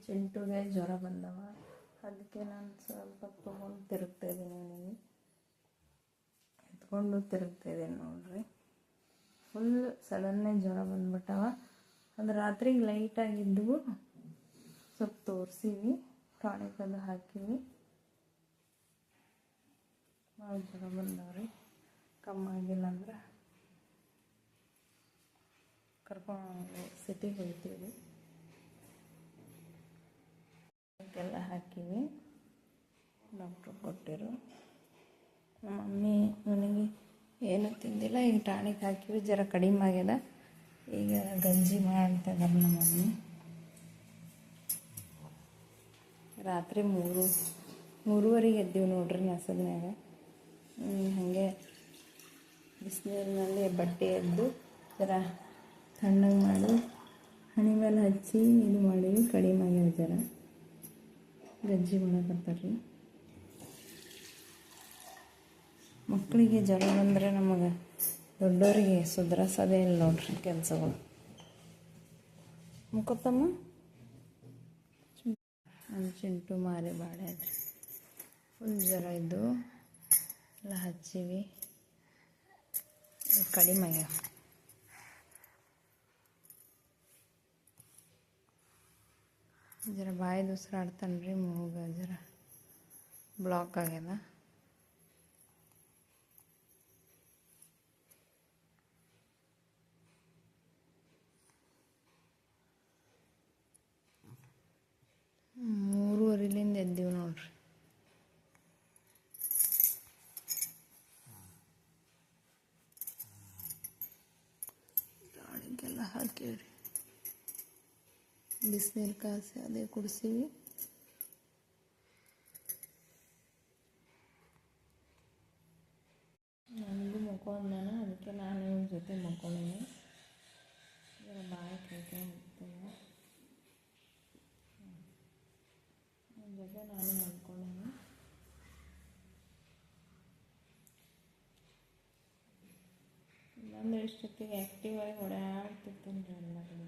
ಚಿಂಟುಗೆ ಜ್ವರ ಬಂದವ, ಅದಕ್ಕೆ ನಾನು ಸ್ವಲ್ಪ ತೊಗೊಂಡು ತಿರುಗ್ತಾ ಇದ್ದೀನಿ. ಅವನಿಗೆ ಎತ್ಕೊಂಡು ತಿರುಗ್ತಾ ಇದ್ದೀನಿ ನೋಡ್ರಿ. ಫುಲ್ ಸಡನ್ನೇ ಜ್ವರ ಬಂದ್ಬಿಟ್ಟವ. ಅದು ರಾತ್ರಿಗೆ ಲೈಟಾಗಿದ್ದವು, ಸ್ವಲ್ಪ ತೋರಿಸಿವಿ, ಟಾನಿಕ್ ಅದು ಹಾಕಿವಿ. ಭಾಳ ಜ್ವರ ಬಂದವ್ರಿ. ಕಮ್ಮಾಗಿಲ್ಲ ಅಂದ್ರೆ ಕರ್ಕೊಂಡು ಸಿಟಿಗೆ ಹೋಗ್ತೀವಿ. ಎಲ್ಲ ಹಾಕಿವಿ, ಡಾಕ್ಟ್ರು ಕೊಟ್ಟಿರು. ನಮ್ಮ ಮಮ್ಮಿ ನನಗೆ ಏನೂ ತಿಂದಿಲ್ಲ. ಈಗ ಟಾನಿಕ್ ಹಾಕಿವಿ, ಜರ ಕಡಿಮೆ ಆಗ್ಯದ. ಈಗ ಗಂಜಿ ಮಾಡ್ತಿದ್ದಾರೆ ನಮ್ಮ ಮಮ್ಮಿ. ರಾತ್ರಿ 3:30 ಎದ್ದೀವಿ ನೋಡ್ರಿ ನಸದ್ನಾಗ. ಹಾಗೆ ಬಿಸಿನೀರಿನಲ್ಲಿ ಬಟ್ಟೆ ಎದ್ದು ಜರ ತಣ್ಣಗೆ ಮಾಡಿ ಹಣೆ ಮೇಲೆ ಹಚ್ಚಿ ಇದು ಮಾಡೀವಿ. ಕಡಿಮೆ ಆಗ್ಯದ, ಜರ ಗಂಜಿ ಮಾಡಕತ್ತಾರ್ರಿ. ಮಕ್ಕಳಿಗೆ ಜ್ವರ ಬಂದರೆ ನಮಗೆ ದೊಡ್ಡವರಿಗೆ ಸುಧಾರಿಸೋದೇ ಇಲ್ಲ ನೋಡ್ರಿ ಕೆಲಸಗಳು. ಮುಖತ್ತಮ್ಮ ನಮ್ಮ ಚಿಂಟು ಮಾರಿ ಬಾಳೆ ಫುಲ್ ಜ್ವರ ಇದ್ದು ಎಲ್ಲ ಹಚ್ಚಿವಿ, ಕಡಿಮೆ ಆಗ್ಯಾವ. ಜರ ಬಾಯಿ ಉಸಿರಾಡ್ತಾನೆ ರೀ, ಮೂಗ ಜರ ಬ್ಲಾಕ್ ಆಗ್ಯದ. ಮೂರುವರೆಲಿಂದ ಎದ್ದೀವಿ ನೋಡ್ರಿ. ಟಾನಿಕ್ಕೆಲ್ಲ ಹಾಕಿವ್ರಿ, ಬಿಸಿನೀರು ಕಾಸಿ ಅದೇ ಕುಡಿಸಿವಿ. ನನಗೂ ಮಕ್ಕೊಂಡಾನ, ಅದಕ್ಕೆ ನಾನು ಇವ್ರ ಜೊತೆ ಮಕ್ಕೊಂಡೀನಿ. ಬಾಯಿ ಕೈಕೊಂಡು ಹೋಗ್ತೇನೆ, ನನ್ನ ಜೊತೆ ನಾನು ಮಲ್ಕೊಂಡೀನಿ. ಇಲ್ಲಾಂದ್ರೆ ಇಷ್ಟೊತ್ತಿಗೆ ಆ್ಯಕ್ಟಿವ್ ಆಗಿ ಓಡಾಡ್ತಿರ್ತೀನಿ ರೀ ಎಲ್ಲ ಕಡೆ.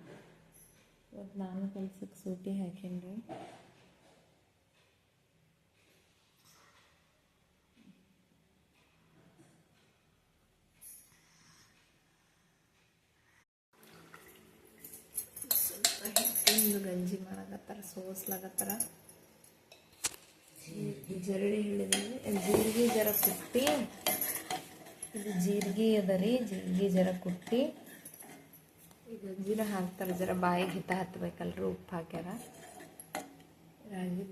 ಇವತ್ತು ನಾನು ಕೆಲ್ಸಕ್ಕೆ ಸೂಟಿ ಹಾಕೀನಿ ರೀ. ಸ್ವಲ್ಪ ಗಂಜಿ ಮಾಡಕತ್ತಾರ, ಸೋಸ್ಲಾಗತ್ತಾರ. ಜರಡಿ ಹಿಡಿದೀವಿ, ಜೀರಿಗೆ ಜರ ಕುಟ್ಟಿ, ಇದು ಜೀರಿಗೆ ಅದ ರೀ, ಜೀರಿಗೆ ಜರ ಕುಟ್ಟಿ ಈ ಗಂಜಿನ ಹಾಕ್ತಾರೆ. ಜರ ಬಾಯಿಗೆ ಹಿತ ಹತ್ತಬೇಕಲ್ರಿ, ಉಪ್ಪು ಹಾಕ್ಯಾರ. ರಾಗಿ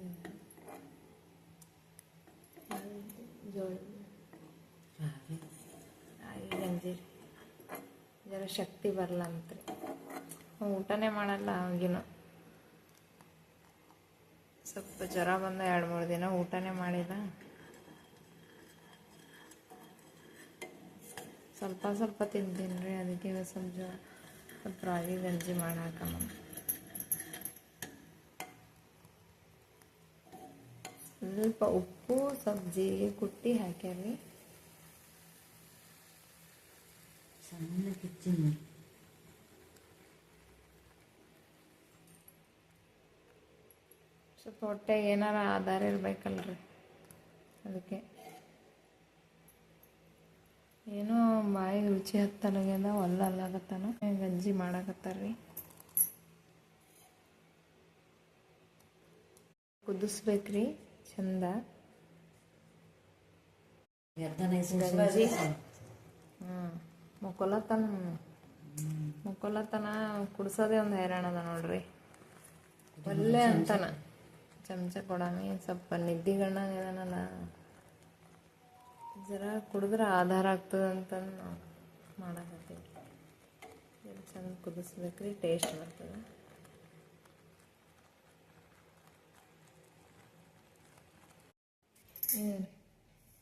ಜೋಳ ರಾಗಿ ಗಂಜಿ ಜರ ಶಕ್ತಿ ಬರಲ್ಲ ಅಂತ್ರಿ. ಊಟನೇ ಮಾಡಲ್ಲ ಅವಾಗಿನ. ಸ್ವಲ್ಪ ಜ್ವರ ಬಂದ 2-3 ದಿನ ಊಟನೇ ಮಾಡಿಲ್ಲ. ಸ್ವಲ್ಪ ತಿಂತೀನಿ ರೀ, ಅದಕ್ಕೆ ಸ್ವಲ್ಪ ರಾಗಿ ಗಂಜಿ ಮಾಡಿ ಹಾಕಮ್ಮ. ಸ್ವಲ್ಪ ಉಪ್ಪು, ಸ್ವಲ್ಪ ಜೀರಿಗೆ ಕುಟ್ಟಿ ಹಾಕ್ಯಾರಿ. ಸಣ್ಣ ಕಿಚ್ಚಿನ ಸ್ವಲ್ಪ ಹೊಟ್ಟೆಗೆ ಏನಾರ ಆಧಾರ ಇರ್ಬೇಕಲ್ರಿ, ಅದಕ್ಕೆ ಏನೋ ಬಾಯಿಗೆ ರುಚಿ ಹತ್ತಲಾಗ್ಯದ, ಒಲ್ಲಲ್ಲಾಗತ್ತಾನ. ಗಂಜಿ ಮಾಡಕತ್ತಾರ್ರಿ. ಕುದಿಸ್ಬೇಕ್ರಿ ಚಂದ ಗಂಜಿ. ಮುಕ್ಕೊಲತನ ಕುಡ್ಸೋದೇ ಒಂದು ಹೈರಾಣದ ನೋಡ್ರಿ. ಒಳ್ಳೆ ಅಂತಾನ ಚಮಚ ಕೊಡಾಮಿ. ಸ್ವಲ್ಪ ನಿದ್ದಿಗಣ್ಣಾಗಿದಾನಲ್ಲ, ಜರ ಕುಡಿದ್ರೆ ಆಧಾರ ಆಗ್ತದಂತಂದು ನಾವು ಮಾಡಕತ್ತೀವಿ. ಚಂದ ಕುದಿಸ್ಬೇಕ್ರಿ, ಟೇಸ್ಟ್ ಬರ್ತದೆ.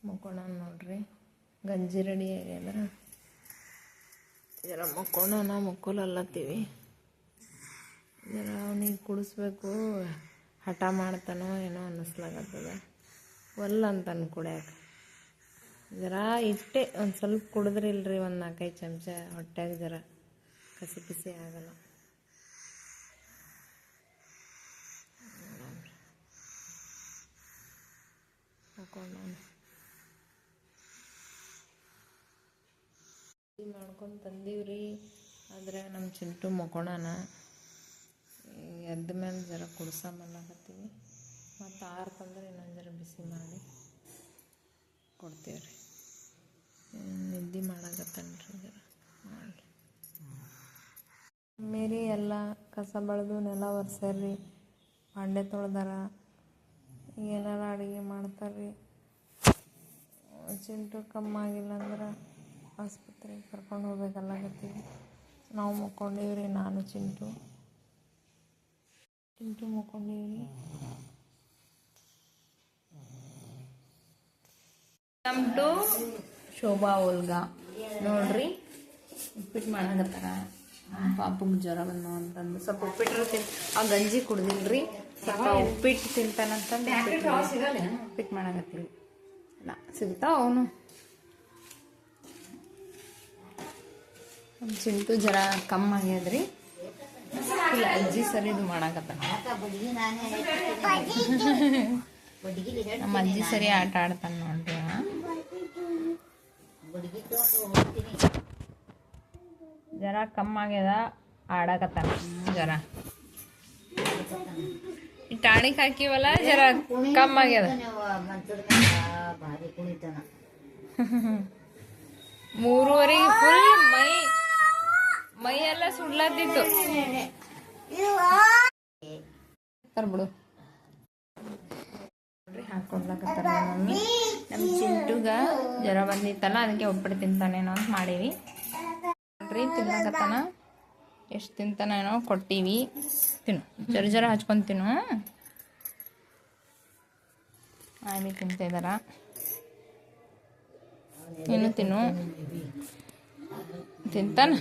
ಮಕ್ಕೋಣ ನೋಡ್ರಿ, ಗಂಜಿ ರೆಡಿ ಆಗ್ಯದ. ಜರ ಮಕ್ಕೋಲತ್ತೀವಿ. ಜರ ಅವನಿಗೆ ಕುಡಿಸ್ಬೇಕು, ಹಠ ಮಾಡ್ತಾನೋ ಏನೋ ಅನ್ನಿಸ್ಲಾಗತ್ತದ. ಅಂತಾನೆ ಕುಡಿಯಾಕ. ಜರ ಇಟ್ಟೆ ಒಂದು ಸ್ವಲ್ಪ ಕುಡಿದ್ರಿ ಇಲ್ರಿ, ಒಂದು 4-5 ಚಮಚ ಹೊಟ್ಟೆಗೆ ಜರ ಕಸಿ ಆಗಲ್ಲ. ಮಕ್ಕೊಂಡು ಮಾಡ್ಕೊಂಡು ತಂದೀವ್ರಿ. ಆದರೆ ನಮ್ಮ ಚಿಂಟು ಮಕ್ಕೊಂಡಾನ. ಎದ್ದ ಮೇಲೆ ಜರ ಕುಡ್ಸಮನ್ನಾಕತ್ತೀವಿ. ಮತ್ತು ಆರ್ತಂದ್ರೆ ಇನ್ನೊಂದು ಜರ ಬಿಸಿ ಮಾಡಿ ಕೊಡ್ತೀವಿ ರೀ. ನಿದ್ದೆ ಮಾಡಾಕತ್ತಾನ್ರಿ ಜರ ಮಾಡಿ. ಮೇರಿ ಎಲ್ಲ ಕಸ ಬೆಳೆದು ನೆಲ ಒರೆಸ್ಯಾರ್ರಿ, ಭಾಂಡೆ ತೊಳ್ದಾರ, ಏನಾರ ಅಡುಗೆ ಮಾಡ್ತಾರ್ರಿ. ಚಿಂಟು ಕಮ್ಮಾಗಿಲ್ಲ ಅಂದ್ರೆ ಆಸ್ಪತ್ರೆಗೆ ಕರ್ಕೊಂಡು ಹೋಗ್ಬೇಕಲ್ಲಾಗತ್ತೀವಿ. ನಾವು ಮುಕ್ಕೊಂಡೀವ್ರಿ, ನಾನು ಚಿಂಟು ಮುಕ್ಕೊಂಡೀವ್ರಿ. ಕಮ್ ಟು ಶೋಭಾ ಓಲ್ಗಾ. ನೋಡ್ರಿ ಉಪ್ಪಿಟ್ಟು ಮಾಡಾಕತ್ತಾರ. ಪಾಪಗೆ ಜ್ವರ ಬಂದು ಅಂತಂದು ಸ್ವಲ್ಪ ಉಪ್ಪಿಟ್ಟು ಆ ಗಂಜಿ ಕುಡ್ದಿಲ್ರಿ, ಸ್ವಲ್ಪ ಉಪ್ಪಿಟ್ಟು ತಿಂತಾನಂತಂದು ಉಪ್ಪಿಟ್ಟು ಮಾಡಾಕತ್ತೀವಿ. ಇಲ್ಲ ಸಿಗ್ತಾವ ಅವನು. ನಮ್ಮ ಚಿಂಟು ಜರ ಕಮ್ಮಾಗ್ಯದ್ರಿ. ಇಲ್ಲ ಅಜ್ಜಿ ಸರಿದು ಮಾಡಾಕತ್ತಾನ. ನಮ್ಮ ಅಜ್ಜಿ ಸರಿ ಆಟ ಆಡ್ತಾನೆ ನೋಡ್ರಿ. ಜರ ಕಮ್ಮಾಗ್ಯದ, ಆಡಾಕತ್ತಾನ ಜರ. ಈ ಟಾಣಿಕ್ ಹಾಕಿವಲ್ಲ ಜರ ಕಮ್ಮಾಗ್ಯದ. 3:30 ಫುಲ್ ಮೈ ಎಲ್ಲ ಸುಡ್ಲತ್ತಿತ್ತು. ಬಿಡು ಹಾಕೊಡ್ಲಕತ್ತಾರ ಮಮ್ಮಿ. ನಮ್ಮ ಚಿಂಟುಗ ಜ್ವರ ಬಂದಿತ್ತಲ್ಲ, ಅದಕ್ಕೆ ಉಪ್ಪಿಟ್ಟು ತಿಂತಾನೇನೋ ಅಂತ ಮಾಡೀವಿ. ನೋಡ್ರಿ ತಿನ್ನಕತ್ತಾನ. ಎಷ್ಟು ತಿಂತಾನೇನೋ ಕೊಟ್ಟೀವಿ. ತಿನ್ನು, ಜರ ಹಚ್ಕೊಂಡು ತಿನ್ನು. ಆಯ್ತು ತಿಂತ ಇದ್ದಾರ. ನೀನು ತಿನ್ನು. ತಿಂತಾನ.